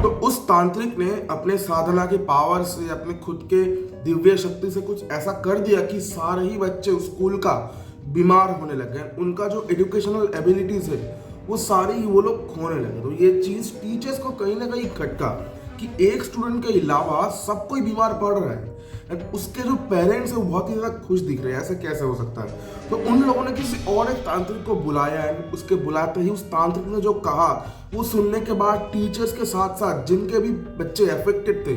तो उस तांत्रिक ने अपने साधना के पावर से, अपने खुद के दिव्य शक्ति से कुछ ऐसा कर दिया कि सारे ही बच्चे स्कूल का बीमार होने लग गए। उनका जो एजुकेशनल एबिलिटीज है वो सारी ही वो लोग खोने लगे। तो ये चीज़ टीचर्स को कहीं ना कहीं खटका कि एक स्टूडेंट के अलावा सब कोई बीमार पड़ रहा है। And उसके जो पेरेंट्स हैं वो बहुत ही ज़्यादा खुश दिख रहे हैं, ऐसे कैसे हो सकता है। तो उन लोगों ने किसी और एक तांत्रिक को बुलाया है। उसके बुलाते ही उस तांत्रिक ने जो कहा वो सुनने के बाद टीचर्स के साथ साथ जिनके भी बच्चे अफेक्टेड थे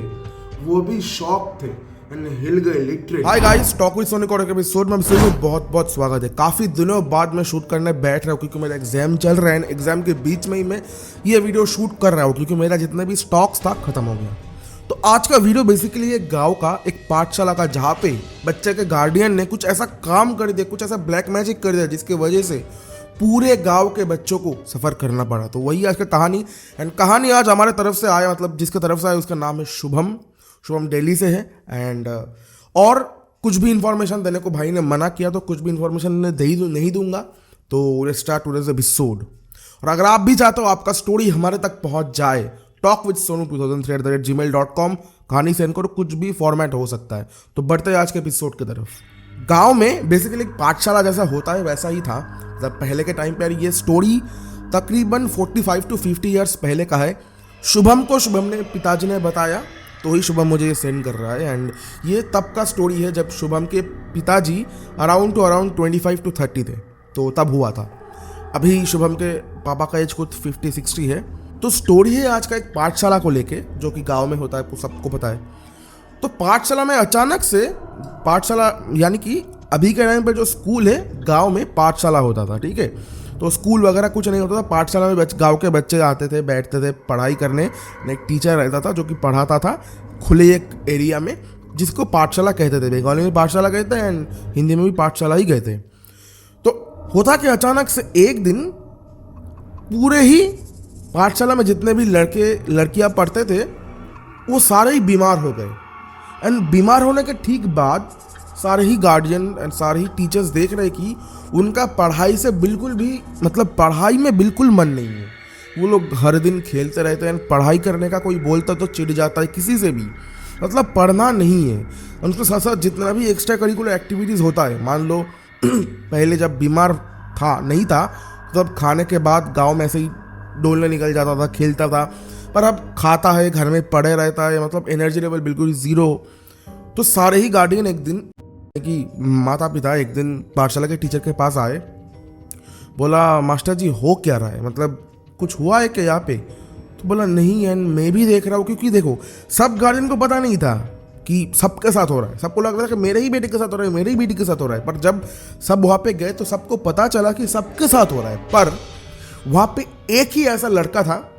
वो भी शॉक थे, हिल गए literally. Hi guys, talk with Sony code के एपिसोड में आप सभी को बहुत बहुत स्वागत है। काफ़ी दिनों बाद मैं शूट करने बैठ रहा हूँ क्योंकि मेरा एग्जाम चल रहा है। एग्जाम के बीच में ही मैं ये वीडियो शूट कर रहा हूँ क्योंकि मेरा जितना भी स्टॉक्स था खत्म हो गया। तो आज का वीडियो बेसिकली एक गांव का, एक पाठशाला का, जहाँ पे बच्चे के गार्डियन ने कुछ ऐसा काम कर दिया, कुछ ऐसा ब्लैक मैजिक कर दिया जिसकी वजह से पूरे गांव के बच्चों को सफ़र करना पड़ा। तो वही आज का कहानी। एंड कहानी आज हमारे तरफ से आया, मतलब जिसके तरफ से आया उसका नाम है शुभम। शुभम दिल्ली से है। एंड और कुछ भी इंफॉर्मेशन देने को भाई ने मना किया, तो कुछ भी इंफॉर्मेशन नहीं दूंगा। तो लेट्स स्टार्ट टुडेज एपिसोड। और अगर आप भी चाहते हो आपका स्टोरी हमारे तक पहुंच जाए, talkwithsonu2003@gmail.com कहानी सेंड करो, कुछ भी फॉर्मेट हो सकता है। तो बढ़ते हैं आज के एपिसोड की तरफ। गांव में बेसिकली एक पाठशाला जैसा होता है वैसा ही था। मतलब पहले के टाइम पर ये स्टोरी तकरीबन 45 to 50 ईयर्स पहले का है। शुभम ने पिताजी ने बताया, तो ही शुभम मुझे ये सेंड कर रहा है। एंड ये तब का स्टोरी है जब शुभम के पिताजी अराउंड 25 to 30 थे, तो तब हुआ था। अभी शुभम के पापा का एज कुछ 50-60 है। तो स्टोरी है आज का एक पाठशाला को लेके, जो कि गांव में होता है, सबको पता है। तो पाठशाला में अचानक से, पाठशाला यानी कि अभी के टाइम पे जो स्कूल है गांव में पाठशाला होता था, ठीक है। तो स्कूल वगैरह कुछ नहीं होता था, पाठशाला में गांव के बच्चे आते थे, बैठते थे पढ़ाई करने। एक टीचर रहता था जो कि पढ़ाता था खुले एक एरिया में, जिसको पाठशाला कहते थे। बंगाली में पाठशाला कहते हैं एंड हिंदी में भी पाठशाला ही कहते हैं। तो होता कि अचानक से एक दिन पूरे ही पाठशाला में जितने भी लड़के लड़कियां पढ़ते थे वो सारे ही बीमार हो गए। एंड बीमार होने के ठीक बाद सारे ही गार्डियन एंड सारे ही टीचर्स देख रहे कि उनका पढ़ाई से बिल्कुल भी, मतलब पढ़ाई में बिल्कुल मन नहीं है। वो लोग हर दिन खेलते रहते हैं। पढ़ाई करने का कोई बोलता तो चिढ़ जाता है किसी से भी, मतलब पढ़ना नहीं है। उनके साथ साथ जितना भी एक्स्ट्रा करिकुलर एक्टिविटीज़ होता है, मान लो पहले जब बीमार था नहीं था तब खाने के बाद गाँव में ऐसे ही डोलने निकल जाता था, खेलता था। पर अब खाता है, घर में पड़े रहता है, मतलब एनर्जी लेवल बिल्कुल ज़ीरो। तो सारे ही गार्डियन एक दिन कि माता पिता एक दिन पाठशाला के टीचर के पास आए। बोला, मास्टर जी हो क्या रहा है, मतलब कुछ हुआ है क्या यहाँ पे? तो बोला नहीं एंड मैं भी देख रहा हूँ, क्योंकि देखो सब गार्डियन को पता नहीं था कि सबके साथ हो रहा है। सबको लग रहा था कि मेरे ही बेटे के साथ हो रहा है, मेरी बेटी के साथ हो रहा है। पर जब सब वहाँ पे गए तो सबको पता चला कि सबके साथ हो रहा है। पर वहाँ पे एक ही ऐसा लड़का था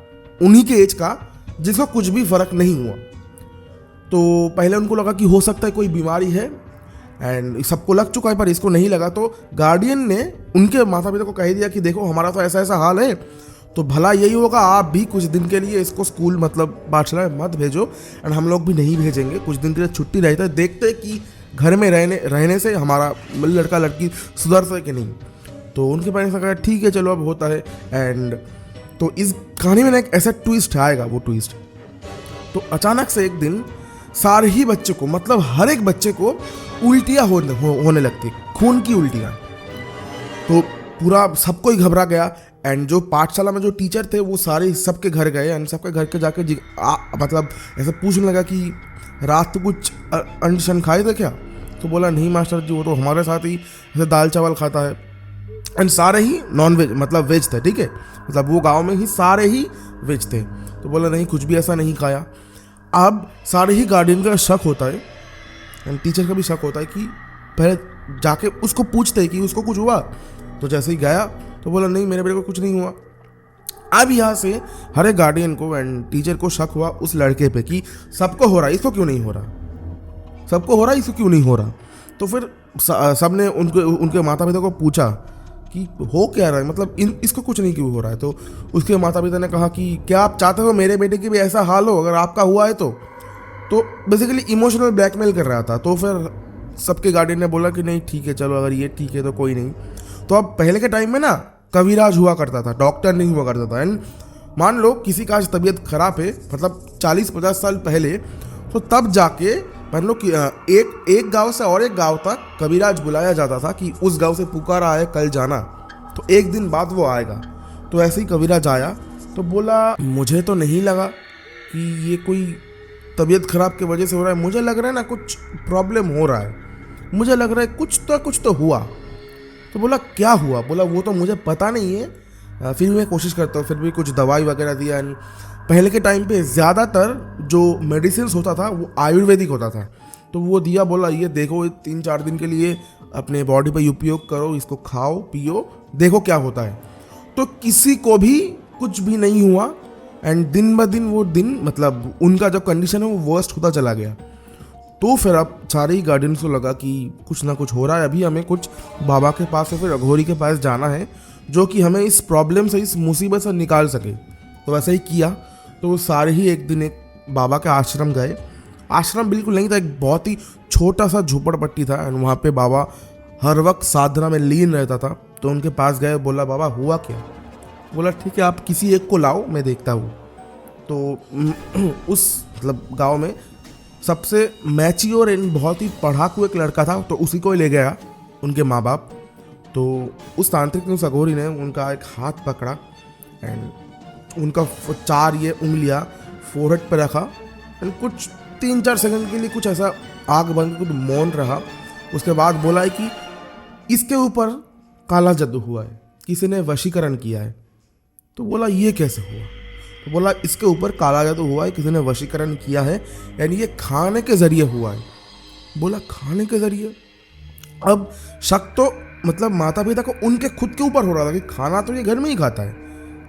उन्हीं के एज का जिसको कुछ भी फर्क नहीं हुआ। तो पहले उनको लगा कि हो सकता है कोई बीमारी है एंड सबको लग चुका है, पर इसको नहीं लगा। तो गार्डियन ने उनके माता पिता को कह दिया कि देखो हमारा तो ऐसा ऐसा हाल है, तो भला यही होगा आप भी कुछ दिन के लिए इसको स्कूल, मतलब पाठशाला में मत भेजो एंड हम लोग भी नहीं भेजेंगे। कुछ दिन के लिए छुट्टी रहता है, देखते हैं कि घर में रहने से हमारा लड़का लड़की सुधर सके कि नहीं। तो उनके पेरेंट्स ने कहा ठीक है चलो अब होता है। एंड तो इस कहानी में एक ऐसा ट्विस्ट आएगा, वो ट्विस्ट तो अचानक से एक दिन सारे ही बच्चे को, मतलब हर एक बच्चे को उल्टियाँ होने लगती, खून की उल्टियाँ। तो पूरा सबको ही घबरा गया। एंड जो पाठशाला में जो टीचर थे वो सारे सबके घर गए एंड सबके घर के जाके मतलब ऐसे पूछने लगा कि रात तो कुछ अंडशन खाए थे क्या? तो बोला नहीं मास्टर जी, वो तो हमारे साथ ही ऐसे दाल चावल खाता है। एंड सारे ही नॉन वेज, मतलब वेज थे, ठीक है। मतलब वो गांव में ही सारे ही वेज थे। तो बोला नहीं कुछ भी ऐसा नहीं खाया। अब सारे ही गार्डियन का शक होता है एंड टीचर का भी शक होता है कि पहले जाके उसको पूछते हैं कि उसको कुछ हुआ। तो जैसे ही गया तो बोला नहीं मेरे बेटे को कुछ नहीं हुआ। अब यहाँ से हर एक गार्डियन को एंड टीचर को शक हुआ उस लड़के पे कि सबको हो रहा है, इसको क्यों नहीं हो रहा, सबको हो रहा है, इसको क्यों नहीं हो रहा। तो फिर सब ने उनके माता पिता को पूछा कि हो क्या रहा है, मतलब इसको कुछ नहीं क्यों हो रहा है। तो उसके माता पिता ने कहा कि क्या आप चाहते हो मेरे बेटे की भी ऐसा हाल हो, अगर आपका हुआ है तो बेसिकली इमोशनल ब्लैकमेल कर रहा था। तो फिर सबके गार्डियन ने बोला कि नहीं ठीक है चलो, अगर ये ठीक है तो कोई नहीं। तो अब पहले के टाइम में ना कविराज हुआ करता था, डॉक्टर नहीं हुआ करता था। एंड मान लो किसी का आज तबीयत खराब है, मतलब 40-50 साल पहले, तो तब जाके मान लो कि एक गांव से और एक गांव तक कबीराज बुलाया जाता था कि उस गांव से पुकारा है कल जाना, तो एक दिन बाद वो आएगा। तो ऐसे ही कबीराज आया तो बोला मुझे तो नहीं लगा कि ये कोई तबीयत खराब की वजह से हो रहा है, मुझे लग रहा है ना कुछ प्रॉब्लम हो रहा है, मुझे लग रहा है कुछ तो हुआ। तो बोला क्या हुआ? बोला वो तो मुझे पता नहीं है, फिर मैं कोशिश करता हूँ। फिर भी कुछ दवाई वगैरह दिया। पहले के टाइम पे ज़्यादातर जो मेडिसिन होता था वो आयुर्वेदिक होता था, तो वो दिया। बोला ये देखो 3-4 दिन के लिए अपने बॉडी पे उपयोग करो, इसको खाओ पियो, देखो क्या होता है। तो किसी को भी कुछ भी नहीं हुआ। एंड दिन ब दिन वो दिन मतलब उनका जो कंडीशन है वो वर्स्ट होता चला गया। तो फिर अब सारे ही गार्डियंस को लगा कि कुछ ना कुछ हो रहा है, अभी हमें कुछ बाबा के पास या फिर अघोरी के पास जाना है जो कि हमें इस प्रॉब्लम से, इस मुसीबत से निकाल सके। तो वैसे ही किया। तो वो सारे ही एक दिन एक बाबा के आश्रम गए। आश्रम बिल्कुल नहीं था, एक बहुत ही छोटा सा झोपड़पट्टी था। एंड वहाँ पे बाबा हर वक्त साधना में लीन रहता था। तो उनके पास गए, बोला बाबा हुआ क्या? बोला ठीक है आप किसी एक को लाओ, मैं देखता हूँ। तो उस मतलब गांव में सबसे मैच्योर एंड बहुत ही पढ़ाकू एक लड़का था, तो उसी को ही ले गया उनके माँ बाप। तो उस तांत्रिक ने, उस अघोरी ने उनका एक हाथ पकड़ा एंड उनका 4 ये उंगलियां फोरहेड पर रखा एंड कुछ 3-4 सेकंड के लिए कुछ ऐसा आग बन के कुछ मौन रहा। उसके बाद बोला है कि इसके ऊपर काला जादू हुआ है, किसी ने वशीकरण किया है। तो बोला ये कैसे हुआ? तो बोला इसके ऊपर काला जादू हुआ है, किसी ने वशीकरण किया है, यानी ये खाने के जरिए हुआ है। बोला खाने के जरिए? अब शक तो मतलब माता पिता को उनके खुद के ऊपर हो रहा था कि खाना तो ये घर में ही खाता है,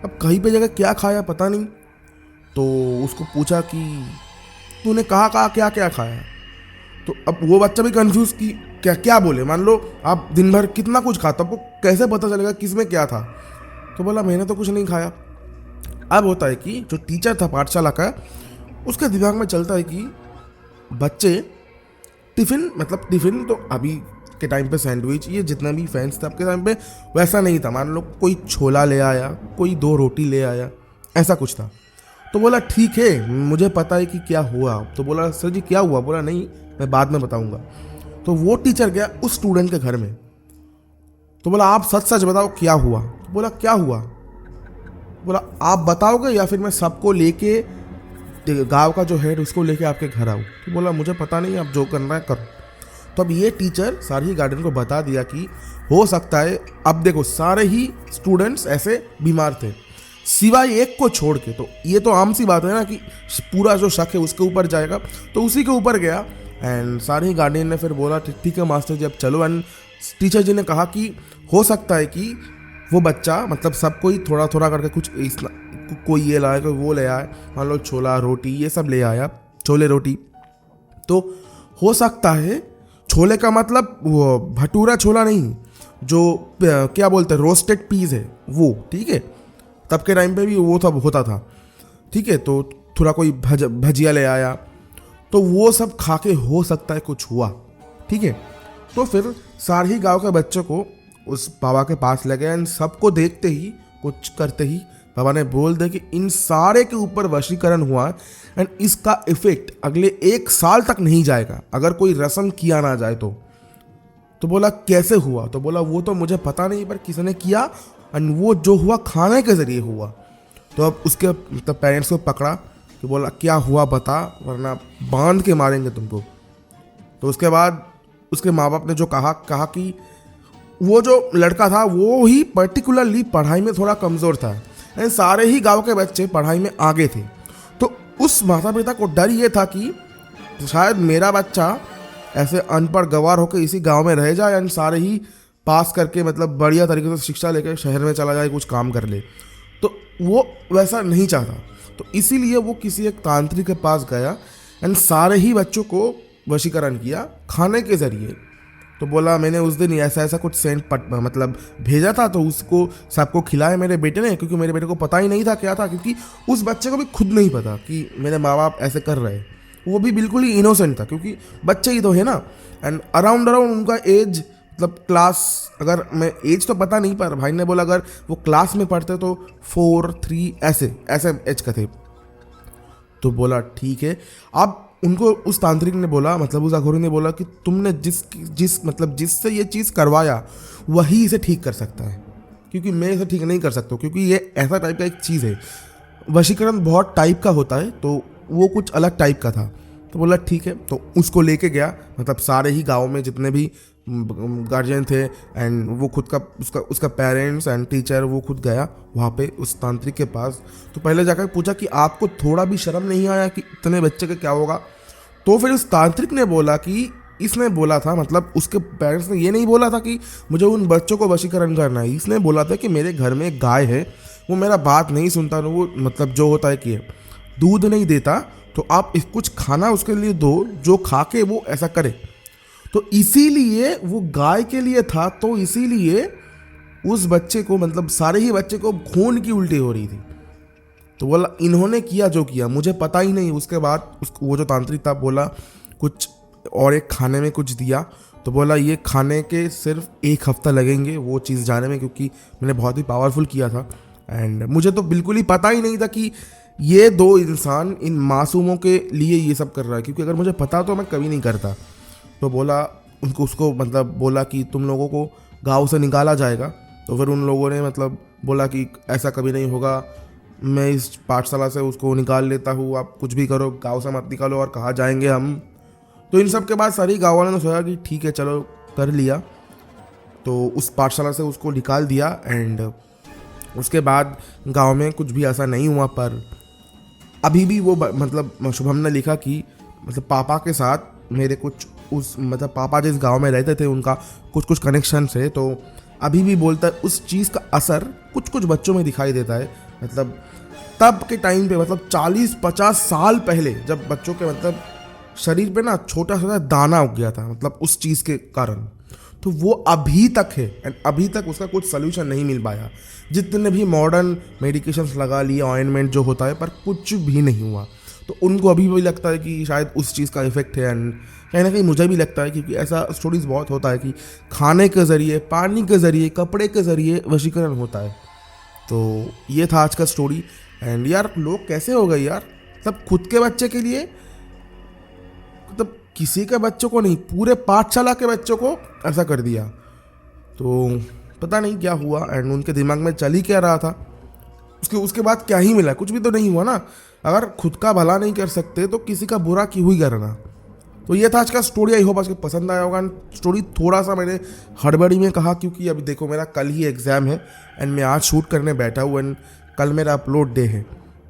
अब कहीं पे जगह क्या खाया पता नहीं। तो उसको पूछा कि तूने कहा क्या क्या खाया? तो अब वो बच्चा भी कंफ्यूज कि क्या क्या बोले। मान लो आप दिन भर कितना कुछ खाता, आपको कैसे पता चलेगा किसमें क्या था? तो बोला मैंने तो कुछ नहीं खाया। अब होता है कि जो टीचर था पाठशाला का, उसके दिमाग में चलता है कि बच्चे टिफिन तो अभी के टाइम पे सैंडविच, ये जितना भी फैंस थे आपके टाइम पे वैसा नहीं था। मान लो कोई छोला ले आया, कोई 2 रोटी ले आया, ऐसा कुछ था। तो बोला ठीक है मुझे पता है कि क्या हुआ। तो बोला सर जी क्या हुआ? बोला नहीं मैं बाद में बताऊंगा। तो वो टीचर गया उस स्टूडेंट के घर में। तो बोला आप सच सच बताओ क्या हुआ? तो बोला क्या हुआ? बोला आप बताओगे या फिर मैं सबको लेके, गांव का जो हेड उसको लेके आपके घर आऊँ? तो बोला मुझे पता नहीं, आप जो करना है करो। तो अब ये टीचर सारे ही गार्डियन को बता दिया कि हो सकता है, अब देखो सारे ही स्टूडेंट्स ऐसे बीमार थे सिवाय एक को छोड़ के। तो ये तो आम सी बात है ना कि पूरा जो शक है उसके ऊपर जाएगा। तो उसी के ऊपर गया एंड सारे ही गार्डियन ने फिर बोला ठीक है मास्टर जी अब चलो। एंड टीचर जी ने कहा कि हो सकता है कि वो बच्चा मतलब सबको ही थोड़ा थोड़ा करके कुछ कोई ये लाए, कोई वो ले आए, मान लो छोला रोटी ये सब ले आया, छोले रोटी। तो हो सकता है छोले का मतलब वो भटूरा छोला नहीं, जो क्या बोलते हैं रोस्टेड पीस है वो, ठीक है। तब के टाइम पे भी वो सब होता था, ठीक है। तो थोड़ा कोई भजिया ले आया, तो वो सब खा के हो सकता है कुछ हुआ, ठीक है। तो फिर सारे ही गाँव के बच्चों को उस बाबा के पास ले गए एंड सबको देखते ही कुछ करते ही बाबा ने बोल दिया कि इन सारे के ऊपर वशीकरण हुआ एंड इसका इफेक्ट अगले 1 साल तक नहीं जाएगा अगर कोई रस्म किया ना जाए तो बोला कैसे हुआ? तो बोला वो तो मुझे पता नहीं पर किसी ने किया एंड वो जो हुआ खाने के जरिए हुआ। तो अब उसके मतलब पेरेंट्स को पकड़ा कि बोला क्या हुआ बता वरना बांध के मारेंगे तुमको। तो उसके बाद उसके माँ बाप ने जो कहा कि वो जो लड़का था वो ही पर्टिकुलरली पढ़ाई में थोड़ा कमज़ोर था एंड सारे ही गांव के बच्चे पढ़ाई में आगे थे। तो उस माता पिता को डर ये था कि शायद मेरा बच्चा ऐसे अनपढ़ गवार होकर इसी गांव में रह जाए एंड सारे ही पास करके मतलब बढ़िया तरीके से शिक्षा लेकर शहर में चला जाए, कुछ काम कर ले। तो वो वैसा नहीं चाहता, तो इसीलिए वो किसी एक तांत्रिक के पास गया एंड सारे ही बच्चों को वशीकरण किया खाने के जरिए। तो बोला मैंने उस दिन ऐसा कुछ सेंट मतलब भेजा था, तो उसको सबको खिलाया मेरे बेटे ने, क्योंकि मेरे बेटे को पता ही नहीं था क्या था, क्योंकि उस बच्चे को भी खुद नहीं पता कि मेरे माँ बाप ऐसे कर रहे हैं। वो भी बिल्कुल ही इनोसेंट था क्योंकि बच्चे ही तो है ना। एंड अराउंड उनका एज मतलब क्लास, अगर मैं एज तो पता नहीं, पर भाई ने बोला अगर वो क्लास में पढ़ते तो 4 3 ऐसे ऐसे एज का थे। तो बोला ठीक है। अब उनको उस तांत्रिक ने बोला, मतलब उस अघोरी ने बोला कि तुमने जिससे ये चीज़ करवाया वही इसे ठीक कर सकता है, क्योंकि मैं इसे ठीक नहीं कर सकता, क्योंकि ये ऐसा टाइप का एक चीज़ है। वशीकरण बहुत टाइप का होता है, तो वो कुछ अलग टाइप का था। तो बोला ठीक है। तो उसको लेके गया, मतलब सारे ही गांव में जितने भी गार्जियन थे, एंड वो खुद का उसका पेरेंट्स एंड टीचर, वो खुद गया वहाँ पे उस तांत्रिक के पास। तो पहले जाकर पूछा कि आपको थोड़ा भी शर्म नहीं आया कि इतने बच्चे का क्या होगा। तो फिर उस तांत्रिक ने बोला कि इसने बोला था, मतलब उसके पेरेंट्स ने ये नहीं बोला था कि मुझे उन बच्चों को वशीकरण करना है। इसने बोला था कि मेरे घर में एक गाय है, वो मेरा बात नहीं सुनता, वो मतलब जो होता है कि दूध नहीं देता, तो आप कुछ खाना उसके लिए दो जो खा के वो ऐसा करे। तो इसीलिए वो गाय के लिए था, तो इसीलिए उस बच्चे को, मतलब सारे ही बच्चे को खून की उल्टी हो रही थी। तो बोला इन्होंने किया जो किया, मुझे पता ही नहीं। उसके बाद वो जो तांत्रिक था बोला कुछ और एक खाने में कुछ दिया। तो बोला ये खाने के सिर्फ 1 हफ्ता लगेंगे वो चीज़ जाने में, क्योंकि मैंने बहुत ही पावरफुल किया था। एंड मुझे तो बिल्कुल ही पता ही नहीं था कि ये 2 इंसान इन मासूमों के लिए ये सब कर रहा है, क्योंकि अगर मुझे पता तो मैं कभी नहीं करता। तो बोला उसको मतलब बोला कि तुम लोगों को गाँव से निकाला जाएगा। तो फिर उन लोगों ने मतलब बोला कि ऐसा कभी नहीं होगा, मैं इस पाठशाला से उसको निकाल लेता हूँ, आप कुछ भी करो, गाँव से मत निकालो, और कहाँ जाएंगे हम। तो इन सब के बाद सारी गाँव वालों ने सोचा कि ठीक है चलो कर लिया। तो उस पाठशाला से उसको निकाल दिया। एंड उसके बाद गांव में कुछ भी ऐसा नहीं हुआ। पर अभी भी वो मतलब शुभम ने लिखा कि मतलब पापा के साथ मेरे कुछ उस मतलब पापा जिस गांव में रहते थे उनका कुछ कनेक्शन है। तो अभी भी बोलता है उस चीज़ का असर कुछ बच्चों में दिखाई देता है। मतलब तब के टाइम पे, मतलब 40-50 साल पहले, जब बच्चों के मतलब शरीर पे ना छोटा छोटा दाना उग गया था, मतलब उस चीज़ के कारण, तो वो अभी तक है। एंड अभी तक उसका कुछ सोल्यूशन नहीं मिल पाया। जितने भी मॉडर्न मेडिकेशंस लगा लिए, ऑइंटमेंट जो होता है, पर कुछ भी नहीं हुआ। तो उनको अभी भी लगता है कि शायद उस चीज़ का इफेक्ट है। एंड कहीं ना कहीं मुझे भी लगता है, क्योंकि ऐसा स्टोरीज बहुत होता है कि खाने के ज़रिए, पानी के ज़रिए, कपड़े के ज़रिए वशीकरण होता है। तो ये था आज का स्टोरी। एंड यार लोग कैसे हो गए यार, मतलब खुद के बच्चे के लिए, मतलब किसी के बच्चों को नहीं, पूरे पाठशाला के बच्चों को ऐसा कर दिया। तो पता नहीं क्या हुआ, एंड उनके दिमाग में चल ही क्या रहा था। उसके बाद क्या ही मिला, कुछ भी तो नहीं हुआ ना। अगर खुद का भला नहीं कर सकते तो किसी का बुरा क्यों ही करना। तो ये था आज का स्टोरी। आई होप आपको पसंद आया होगा। स्टोरी थोड़ा सा मैंने हड़बड़ी में कहा, क्योंकि अभी देखो मेरा कल ही एग्ज़ाम है, एंड मैं आज शूट करने बैठा हूँ, एंड कल मेरा अपलोड डे है।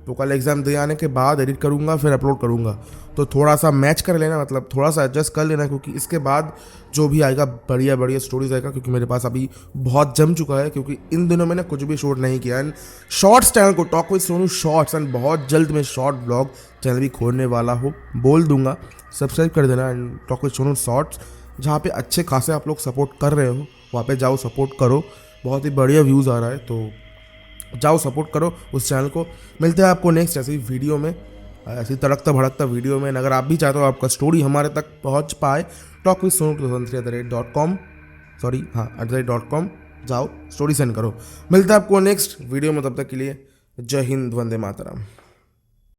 तो कल एग्ज़ाम दे आने के बाद एडिट करूँगा, फिर अपलोड करूँगा। तो थोड़ा सा मैच कर लेना, मतलब थोड़ा सा एडजस्ट कर लेना, क्योंकि इसके बाद जो भी आएगा बढ़िया स्टोरीज आएगा। क्योंकि मेरे पास अभी बहुत जम चुका है, क्योंकि इन दिनों मैंने कुछ भी शूट नहीं किया। एंड शॉर्ट्स चैनल को talk with Sonu shorts, and बहुत जल्द मैं शॉर्ट ब्लॉग चैनल भी खोलने वाला हूँ, बोल दूंगा। सब्सक्राइब कर देना and talk with Sonu shorts, जहाँ पे अच्छे खासे आप लोग सपोर्ट कर रहे हो, वहाँ पे जाओ सपोर्ट करो। बहुत ही बढ़िया व्यूज़ आ रहा है, तो जाओ सपोर्ट करो उस चैनल को। मिलते हैं आपको नेक्स्ट ऐसी वीडियो में, ऐसी तड़कता भड़कता वीडियो में। अगर आप भी चाहते हो आपका स्टोरी हमारे तक पहुंच पाए, talkwithsonu2003@com, सॉरी हाँ @com जाओ, स्टोरी सेंड करो। मिलते हैं आपको नेक्स्ट वीडियो में, तब तक के लिए जय हिंद, वंदे मातरम।